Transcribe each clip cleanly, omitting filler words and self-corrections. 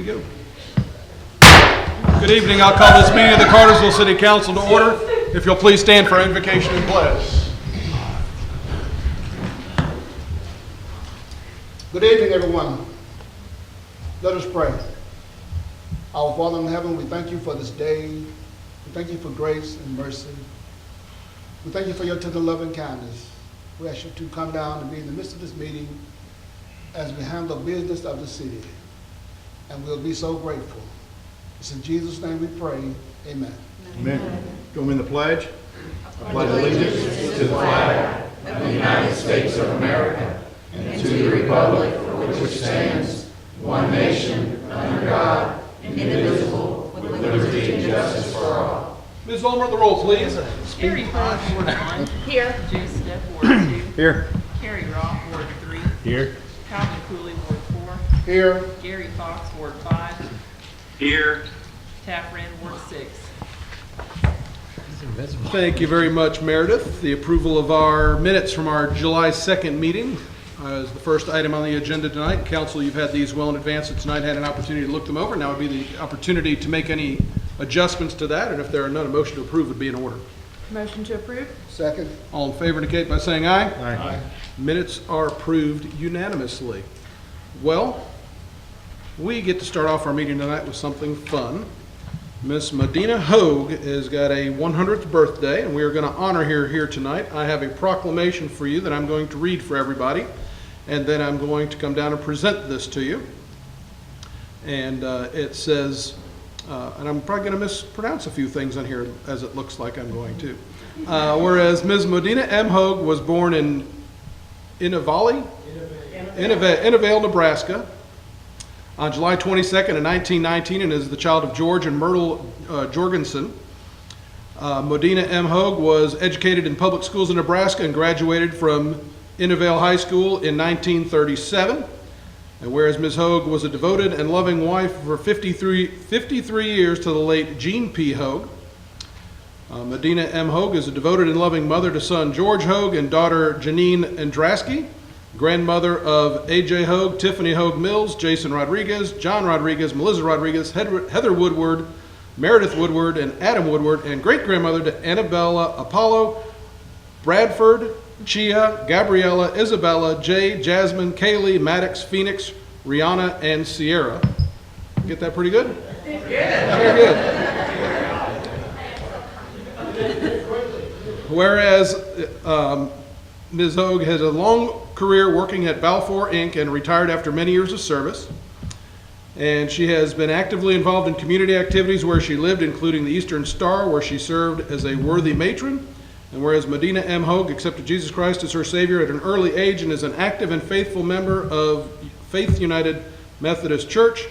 we go. Good evening. I'll call this meeting of the Cartersville City Council to order. If you'll please stand for invocation and pledge. Good evening, everyone. Let us pray. Our Father in heaven, we thank you for this day. We thank you for grace and mercy. We thank you for your tender love and kindness. We ask you to come down and be in the midst of this meeting as we handle the business of the city. And we'll be so grateful. It's in Jesus' name we pray. Amen. Amen. Join me in the pledge. I pledge allegiance to the flag of the United States of America and to the republic for which it stands, one nation, under God, indivisible, with liberty and justice for all. Ms. Ulmer, the roll, please. Carrie Hodge, Ward 1. Here. Jay Steph, Ward 2. Here. Carrie Roth, Ward 3. Here. Calvin Cooley, Ward 4. Here. Gary Fox, Ward 5. Here. Taft Rand, Ward 6. Thank you very much, Meredith. The approval of our minutes from our July 2nd meeting is the first item on the agenda tonight. Council, you've had these well in advance, so tonight had an opportunity to look them over. Now would be the opportunity to make any adjustments to that, and if there are none, a motion to approve would be in order. Motion to approve? Second. All in favor indicate by saying aye. Aye. Minutes are approved unanimously. Well, we get to start off our meeting tonight with something fun. Miss Medina Hogue has got a 100th birthday, and we are going to honor her here tonight. I have a proclamation for you that I'm going to read for everybody, and then I'm going to come down and present this to you. And it says, and I'm probably going to mispronounce a few things on here, as it looks like I'm going to. Whereas Ms. Medina M. Hogue was born in Innavale, Nebraska, on July 22nd of 1919, and is the child of George and Myrtle Jorgensen. Medina M. Hogue was educated in public schools in Nebraska and graduated from Innavale High School in 1937. And whereas Ms. Hogue was a devoted and loving wife for 53 years to the late Gene P. Hogue. Medina M. Hogue is a devoted and loving mother to son George Hogue and daughter Janine Andrasky, grandmother of A.J. Hogue, Tiffany Hogue Mills, Jason Rodriguez, John Rodriguez, Melissa Rodriguez, Heather Woodward, Meredith Woodward, and Adam Woodward, and great-grandmother to Annabella Apollo, Bradford, Chia, Gabriella, Isabella, Jay, Jasmine, Kaylee, Maddox, Phoenix, Rihanna, and Sierra. Get that pretty good? Yeah. Very good. Whereas Ms. Hogue has a long career working at Balfour Inc. and retired after many years of service. And she has been actively involved in community activities where she lived, including the Eastern Star, where she served as a worthy matron. And whereas Medina M. Hogue accepted Jesus Christ as her Savior at an early age and is an active and faithful member of Faith United Methodist Church.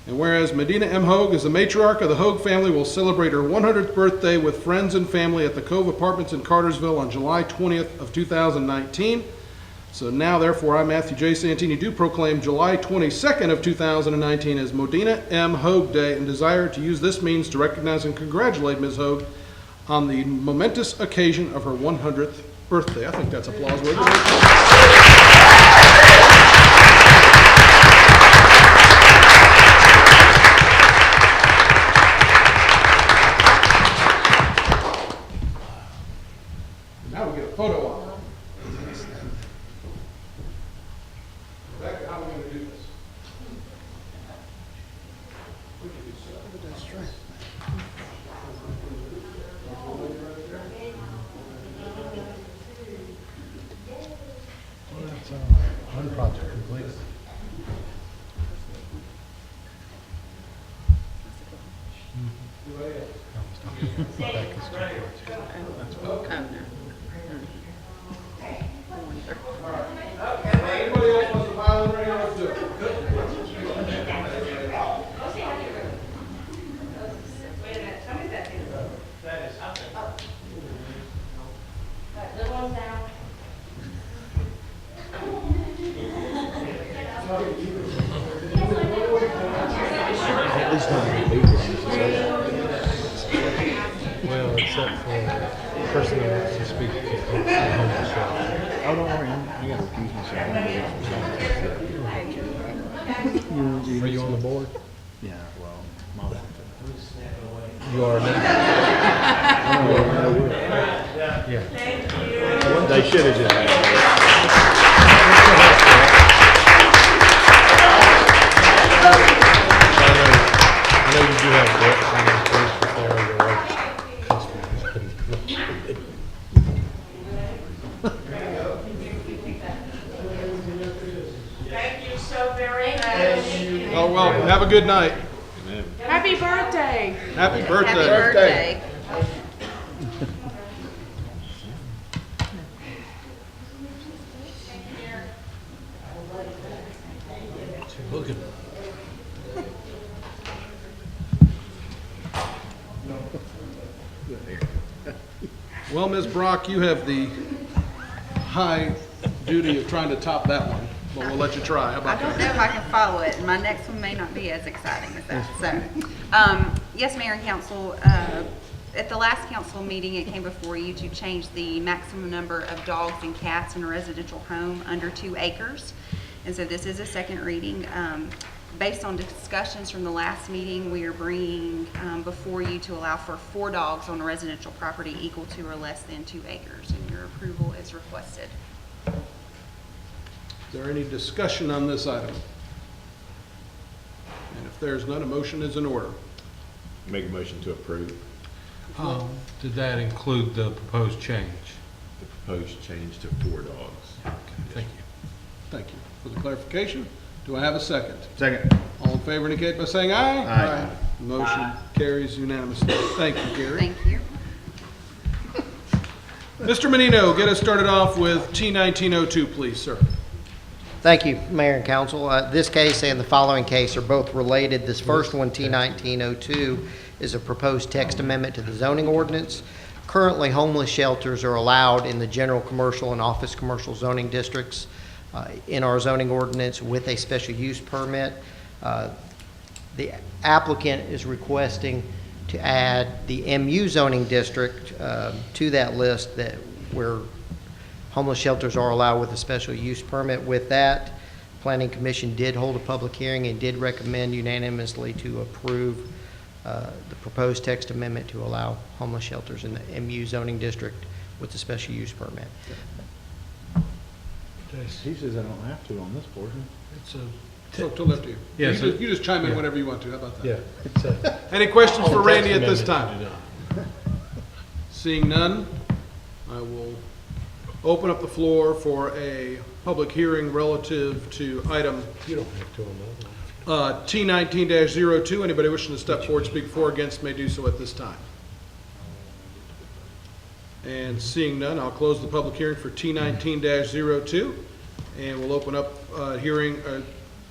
And whereas Medina M. Hogue is the matriarch of the Hogue family, will celebrate her 100th birthday with friends and family at the Cove Apartments in Cartersville on July 20th of 2019. So now, therefore, I, Matthew J. Santini, do proclaim July 22nd of 2019 as Medina M. Hogue Day, and desire to use this means to recognize and congratulate Ms. Hogue on the momentous occasion of her 100th birthday. I think that's applause worthy. Now we get a photo op. Rebecca, how are we going to do this? We can do so. That's right. One project completed. Anybody else wants to pile in right now? Let's do it. Well, except for the person that wants to speak to Oh, don't worry. I got to excuse myself. Are you on the board? Yeah, well, Mom. You are now. Yeah. They should have just had I know you do have that kind of place before Thank you so very much. Oh, well, have a good night. Happy birthday. Happy birthday. Happy birthday. Look at Well, Ms. Brock, you have the high duty of trying to top that one, but we'll let you try. How I about don't that? know if I can follow it, and my next one may not be as exciting as that. So, yes, Mayor and Council, at the last council meeting, it came before you to change the maximum number of dogs and cats in a residential home under 2 acres. And so this is a second reading. Based on discussions from the last meeting, we are bringing before you to allow for 4 dogs on a residential property equal to or less than 2 acres, and your approval is requested. Is there any discussion on this item? And if there's none, a motion is in order. Make a motion to approve Did that include the proposed change? the proposed change to 4 dogs. Thank you. Thank you for the clarification. Do I have a second? Second. All in favor indicate by saying aye. Aye. Motion carries unanimously. Thank you, Gary. Thank you. Mr. Menino, get us started off with T1902, please, sir. Thank you, Mayor and Council. This case and the following case are both related. This first one, T1902, is a proposed text amendment to the zoning ordinance. Currently, homeless shelters are allowed in the general commercial and office commercial zoning districts in our zoning ordinance with a special use permit. The applicant is requesting to add the MU zoning district to that list that where homeless shelters are allowed with a special use permit. With that, Planning Commission did hold a public hearing and did recommend unanimously to approve the proposed text amendment to allow homeless shelters in the MU zoning district with the special use permit. He says I don't have to on this portion. It's a, So, totally up to you. Yeah, You so- just- you just chime in yeah. whenever you want to. How about that? yeah, it's a. Any questions for text Randy at this amendment to time? do that. Seeing none, I will open up the floor for a public hearing relative to item You don't have to on that one. T19-02. Anybody wishing to step forward, speak for or against may do so at this time. And seeing none, I'll close the public hearing for T19-02, and we'll open up hearing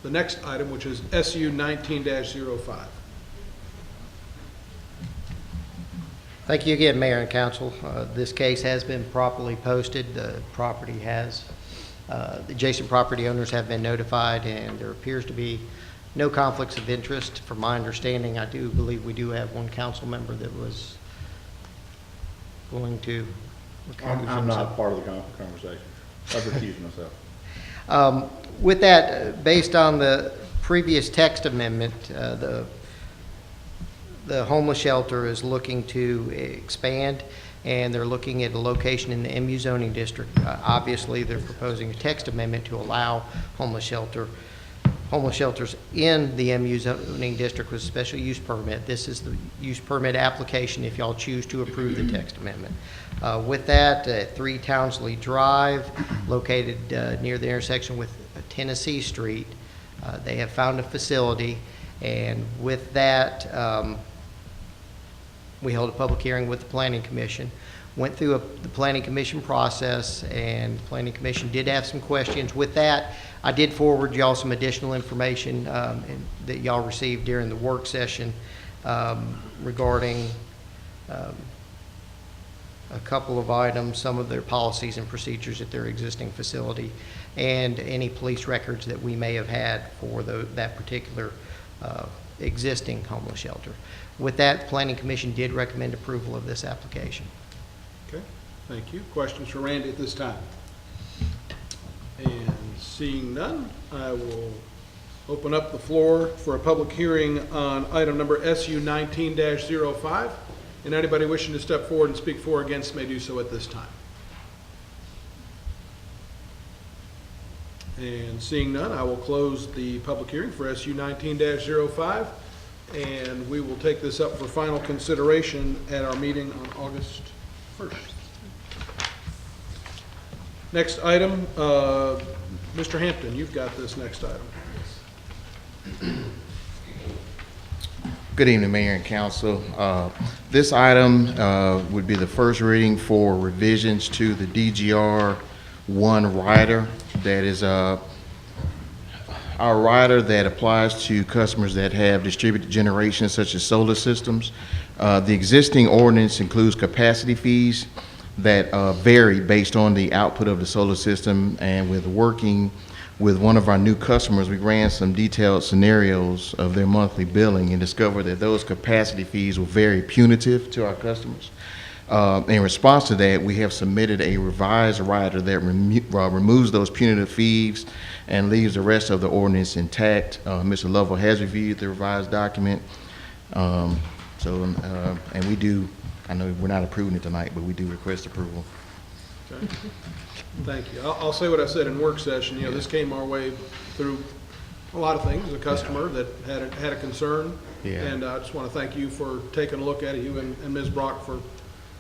the next item, which is SU 19-05. Thank you again, Mayor and Council. This case has been properly posted. The property has, the adjacent property owners have been notified, and there appears to be no conflicts of interest. From my understanding, I do believe we do have one council member that was willing to recuse I'm himself. not part of the conversation. I've recused myself. With that, based on the previous text amendment, the homeless shelter is looking to expand, and they're looking at a location in the MU zoning district. Obviously, they're proposing a text amendment to allow homeless shelters in the MU zoning district with a special use permit. This is the use permit application if y'all choose to approve the text amendment. With that, at 3 Townsley Drive, located near the intersection with Tennessee Street, they have found a facility, and with that, we held a public hearing with the Planning Commission, went through the Planning Commission process, and the Planning Commission did have some questions. With that, I did forward y'all some additional information that y'all received during the work session regarding a couple of items, some of their policies and procedures at their existing facility, and any police records that we may have had for that particular existing homeless shelter. With that, the Planning Commission did recommend approval of this application. Okay, thank you. Questions for Randy at this time? And seeing none, I will open up the floor for a public hearing on item number SU 19-05. And anybody wishing to step forward and speak for or against may do so at this time. And seeing none, I will close the public hearing for SU 19-05, and we will take this up for final consideration at our meeting on August 1st. Next item, Mr. Hampton, you've got this next item. Good evening, Mayor and Council. This item would be the first reading for revisions to the DGR 1 rider. That is our rider that applies to customers that have distributed generation such as solar systems. The existing ordinance includes capacity fees that vary based on the output of the solar system, and with working with one of our new customers, we ran some detailed scenarios of their monthly billing and discovered that those capacity fees were very punitive to our customers. In response to that, we have submitted a revised rider that removes those punitive fees and leaves the rest of the ordinance intact. Mr. Lovell has reviewed the revised document. And we do, I know we're not approving it tonight, but we do request approval. Okay. Thank you. I'll say what I said in work session. You know, this came our way through a lot of things. A customer that had a concern. Yeah. And I just want to thank you for taking a look at it, you and Ms. Brock for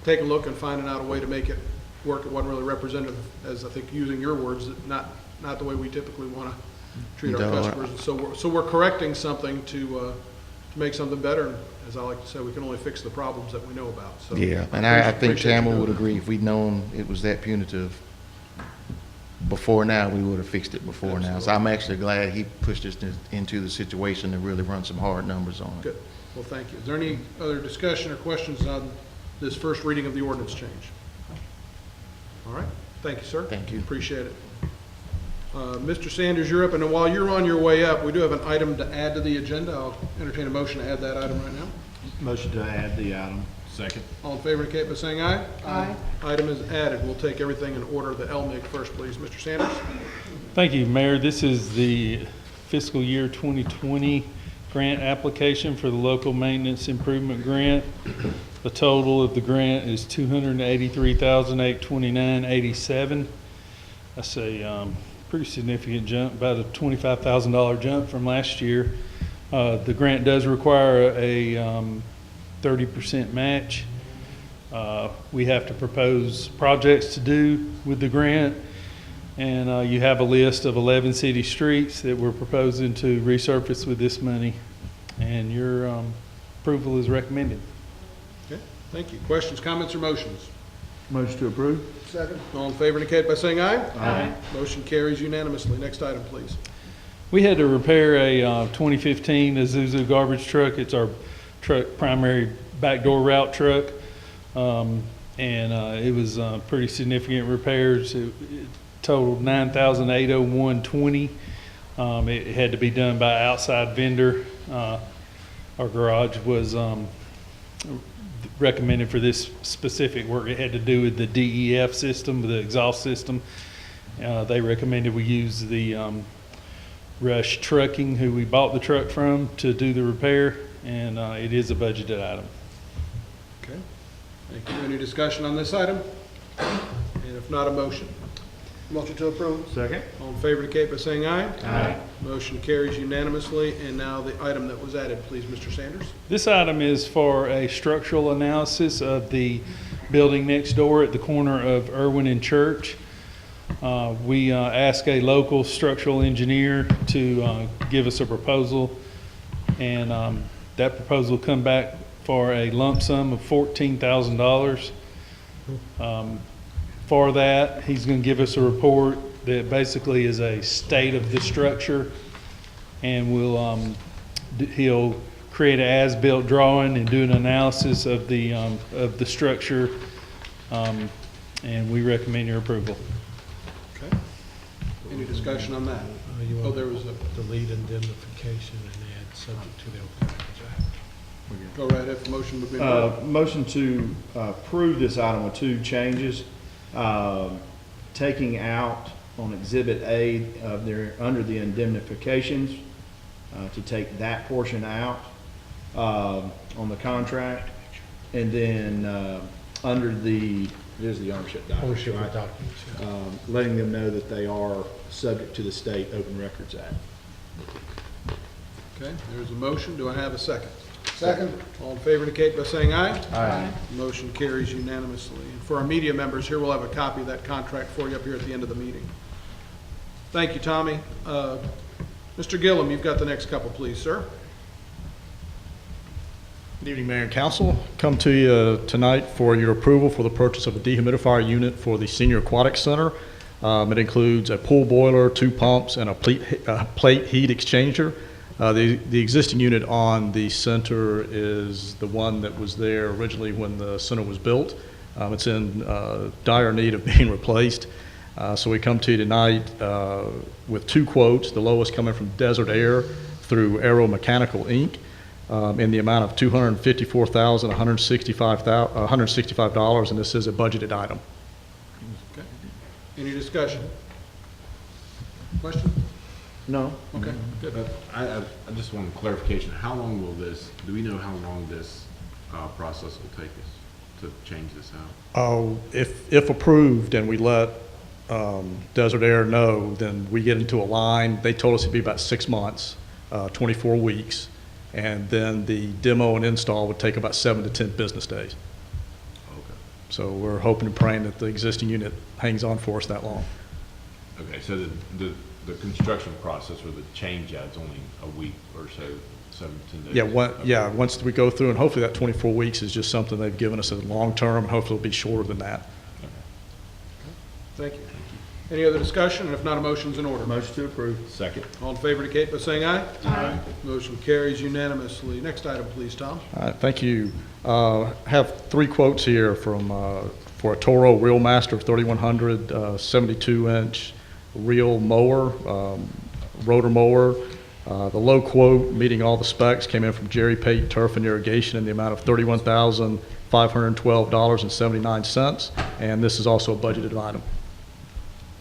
taking a look and finding out a way to make it work. It wasn't really representative, as I think using your words, not the way we typically want to treat our customers. So we're correcting something to make something better. And as I like to say, we can only fix the problems that we know about. So Yeah, and I think Tamara would agree. If we'd known it was that punitive before now, we would have fixed it before now. So I'm actually glad he pushed us into the situation to really run some hard numbers on it. Good. Well, thank you. Is there any other discussion or questions on this first reading of the ordinance change? All right. Thank you, sir. Thank you. Appreciate it. Mr. Sanders, you're up. And while you're on your way up, we do have an item to add to the agenda. I'll entertain a motion to add that item right now. Motion to add the item. Second. All in favor indicate by saying aye. Aye. Item is added. We'll take everything in order. The LMIG first, please. Mr. Sanders? Thank you, Mayor. This is the fiscal year 2020 grant application for the local maintenance improvement grant. The total of the grant is $283,829.87. That's a pretty significant jump, about a $25,000 jump from last year. The grant does require a 30% match. We have to propose projects to do with the grant, and you have a list of 11 city streets that we're proposing to resurface with this money, and your approval is recommended. Okay. Thank you. Questions, comments, or motions? Motion to approve. Second. All in favor indicate by saying aye. Aye. Motion carries unanimously. Next item, please. We had to repair a 2015 Isuzu garbage truck. It's our primary backdoor route truck, and it was pretty significant repairs. It totaled $9,801.20. It had to be done by an outside vendor. Our garage was recommended for this specific work. It had to do with the DEF system, the exhaust system. They recommended we use the Rush Trucking, who we bought the truck from, to do the repair, and it is a budgeted item. Okay. Thank you. Any discussion on this item? And if not, a motion. Motion to approve. Second. All in favor indicate by saying aye. Aye. Motion carries unanimously. And now the item that was added, please, Mr. Sanders. This item is for a structural analysis of the building next door at the corner of Irwin and Church. We asked a local structural engineer to give us a proposal, and that proposal come back for a lump sum of $14,000. For that, he's going to give us a report that basically is a state of the structure, and he'll create an as-built drawing and do an analysis of the structure, and we recommend your approval. Okay. Any discussion on that? Oh, there was a, Delete indemnification and add subject to the Open Meetings Act. go right ahead. Motion would be made. Motion to approve this item with two changes. Taking out on Exhibit A of under the indemnifications, to take that portion out on the contract. And then under there's the ownership document. Ownership right? documents. Yeah. Letting them know that they are subject to the State Open Records Act. Okay, there's a motion. Do I have a second? Second. All in favor indicate by saying aye. Aye. Motion carries unanimously. And for our media members here, we'll have a copy of that contract for you up here at the end of the meeting. Thank you, Tommy. Mr. Gillum, you've got the next couple, please, sir. Good evening, Mayor and Council. Come to you tonight for your approval for the purchase of a dehumidifier unit for the Senior Aquatic Center. It includes a pool boiler, 2 pumps, and a plate heat exchanger. The existing unit on the center is the one that was there originally when the center was built. It's in dire need of being replaced. So we come to you tonight with 2 quotes, the lowest coming from Desert Air through Aero Mechanical Inc. In the amount of $254,165, and this is a budgeted item. Okay. Any discussion? Question? No. Okay, good. I just want clarification. How long will this, do we know how long this process will take us to change this out? If approved and we let Desert Air know, then we get into a line. They told us it'd be about 6 months, 24 weeks. And then the demo and install would take about 7 to 10 business days. Okay. So we're hoping and praying that the existing unit hangs on for us that long. Okay, so the construction process or the change out's only a week or so, 7 to 10 days? Yeah, once we go through, and hopefully that 24 weeks is just something they've given us as long-term, and hopefully it'll be shorter than that. Thank you. Any other discussion? And if not, a motion's in order. Motion to approve. Second. All in favor indicate by saying aye. Aye. Motion carries unanimously. Next item, please, Tom. All right, thank you. Have 3 quotes here from, for a Toro Reelmaster 3100 72-inch reel mower, rotor mower. The low quote, meeting all the specs, came in from Jerry Pate Turf and Irrigation in the amount of $31,512.79, and this is also a budgeted item.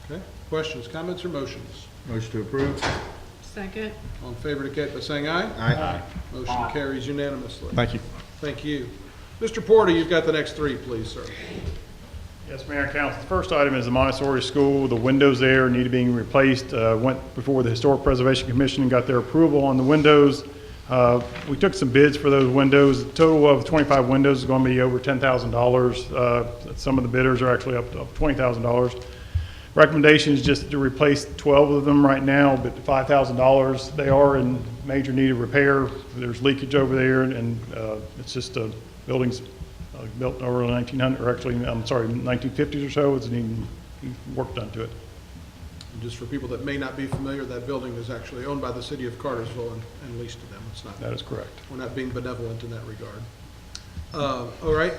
Okay. Questions, comments, or motions? Motion to approve. Second. All in favor indicate by saying aye. Aye. Motion carries unanimously. Thank you. Thank you. Mr. Porter, you've got the next 3, please, sir. Yes, Mayor and Council. The first item is the Montessori School. The windows there need being replaced. Went before the Historic Preservation Commission and got their approval on the windows. We took some bids for those windows. The total of 25 windows is going to be over $10,000. Some of the bidders are actually up to $20,000. Recommendation is just to replace 12 of them right now, but $5,000. They are in major need of repair. There's leakage over there, and it's just buildings built over 1900, or actually, I'm sorry, 1950s or so. It's needing work done to it. And just for people that may not be familiar, that building is actually owned by the city of Cartersville and leased to them. It's not. That is correct. We're not being benevolent in that regard. All right.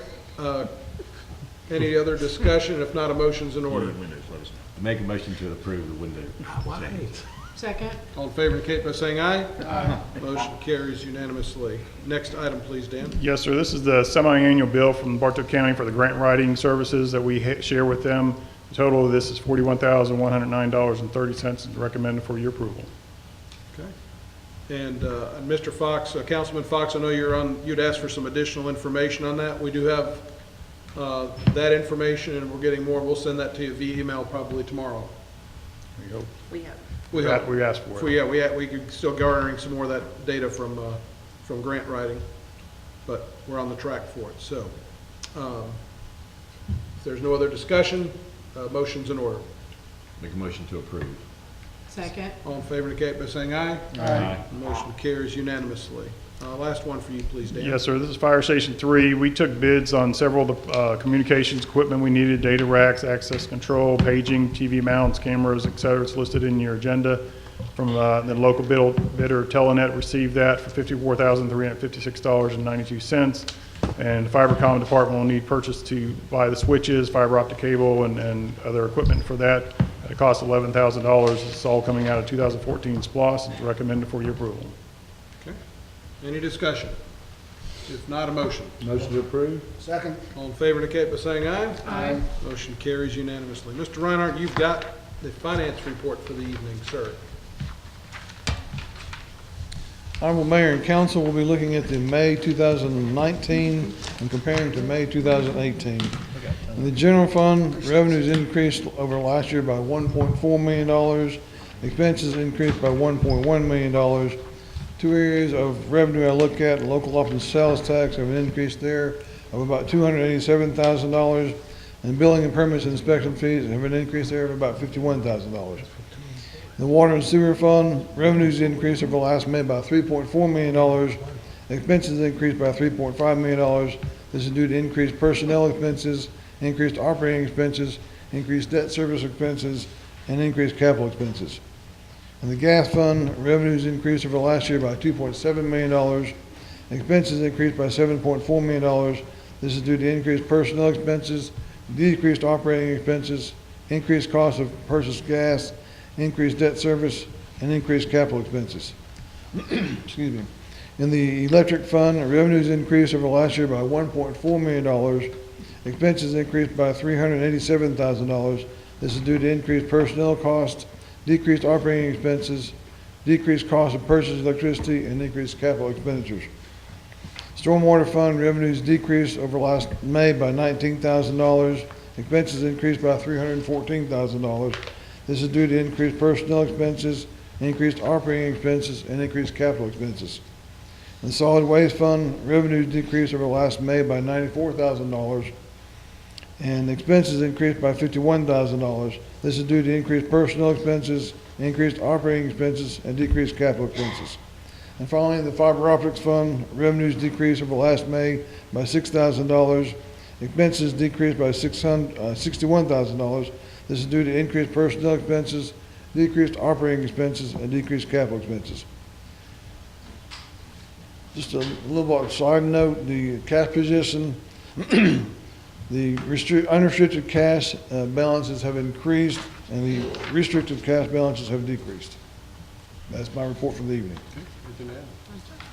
Any other discussion? If not, a motion's in order. Make a motion to approve the window. Second. All in favor indicate by saying aye. Aye. Motion carries unanimously. Next item, please, Dan. Yes, sir. This is the semi-annual bill from Bartow County for the grant writing services that we share with them. The total of this is $41,109.30 and recommended for your approval. Okay. And Mr. Fox, Councilman Fox, I know you'd asked for some additional information on that. We do have that information, and we're getting more. We'll send that to you via email probably tomorrow. We hope. We have. We hope. We asked for it. We could still garnering some more of that data from grant writing, but we're on the track for it. So, if there's no other discussion, motion's in order. Make a motion to approve. Second. All in favor indicate by saying aye. Aye. Motion carries unanimously. Last one for you, please, Dan. Yes, sir. This is Fire Station 3. We took bids on several of the communications equipment we needed, data racks, access control, paging, TV mounts, cameras, et cetera. It's listed in your agenda. From the local bidder, Telenet, received that for $54,356.92. And the Fibercom department will need purchase to buy the switches, fiber optic cable, and other equipment for that. At a cost of $11,000. It's all coming out of 2014 SPLOST. It's recommended for your approval. Okay. Any discussion? If not, a motion. Motion to approve. Second. All in favor indicate by saying aye. Aye. Motion carries unanimously. Mr. Reinhardt, you've got the finance report for the evening, sir. Honorable Mayor and Council will be looking at the May 2019 and comparing to May 2018. In the general fund, revenues increased over last year by $1.4 million. Expenses increased by $1.1 million. Two areas of revenue I look at, local option sales tax have an increase there of about $287,000. And billing and permits and inspection fees have an increase there of about $51,000. The water and sewer fund, revenues increased over last May by $3.4 million. Expenses increased by $3.5 million. This is due to increased personnel expenses, increased operating expenses, increased debt service expenses, and increased capital expenses. In the gas fund, revenues increased over last year by $2.7 million. Expenses increased by $7.4 million. This is due to increased personnel expenses, decreased operating expenses, increased cost of purchased gas, increased debt service, and increased capital expenses. Excuse me. In the electric fund, revenues increased over last year by $1.4 million. Expenses increased by $387,000. This is due to increased personnel costs, decreased operating expenses, decreased cost of purchased electricity, and increased capital expenditures. Stormwater fund revenues decreased over last May by $19,000. Expenses increased by $314,000. This is due to increased personnel expenses, increased operating expenses, and increased capital expenses. In the solid waste fund, revenues decreased over last May by $94,000, and expenses increased by $51,000. This is due to increased personnel expenses, increased operating expenses, and decreased capital expenses. And finally, in the fiber optics fund, revenues decreased over last May by $6,000. Expenses decreased by $61,000. This is due to increased personnel expenses, decreased operating expenses, and decreased capital expenses. Just a little bit side note, the cash position, the unrestricted cash balances have increased, and the restricted cash balances have decreased. That's my report for the evening. Anything to add?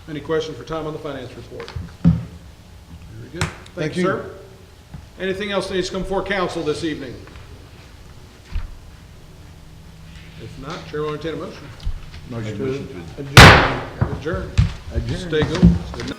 Any questions for Tom on the finance report? Very good. Thank you, sir. Anything else that needs to come before council this evening? If not, Chair will entertain a motion. Motion to Adjourn. Stay good. Good night.